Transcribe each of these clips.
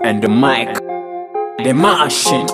Endo Mike, the machine.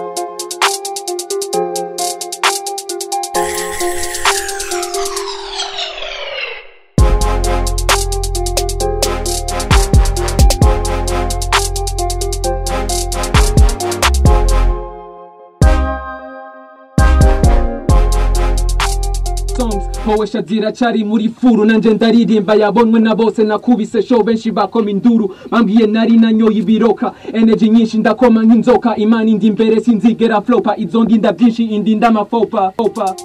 Poesha ziracari muri furu nanje ndaririmba yabonwe na bose nakubise show benshi bakoma induru bambwiye nari nanyoye ibiroka energy nyinshi ndakoma nk'inzoka imana indi imbere sinzigera flopa izo ndinda byinshi indi ndamafopa fopa.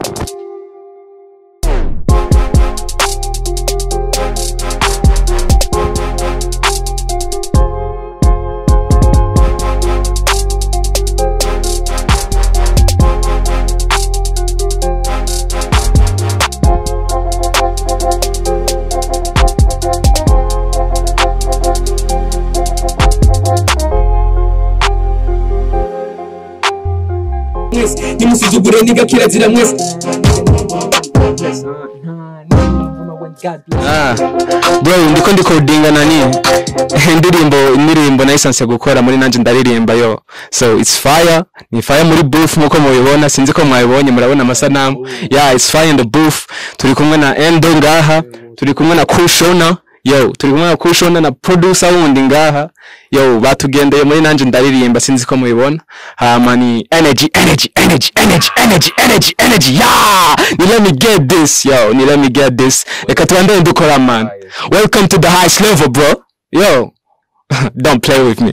Nimusizugure nigakira zira mwese. Bro, ndiko kodinga nani indirimbo na essence gukora muri Nanje Ndaririmba yo. So it's fire, ni fire muri booth muko mubibona, sinzi ko mwabibonye murabona amasanamu. Yeah, it's fire in the booth. Turi kumwe na Endo ngaha, turi kumwe na Kushona. Yo, turi kumwe na Kushona na producer wundi ngaha. Yo, batugendeye muri Nanje Ndaririmba sinzi ko mubibona. Mani energy. Yeah! Let me get this, yo. Let me get this. Reka tuandane dukora man. Welcome to the highest level, bro. Yo. Don't play with me.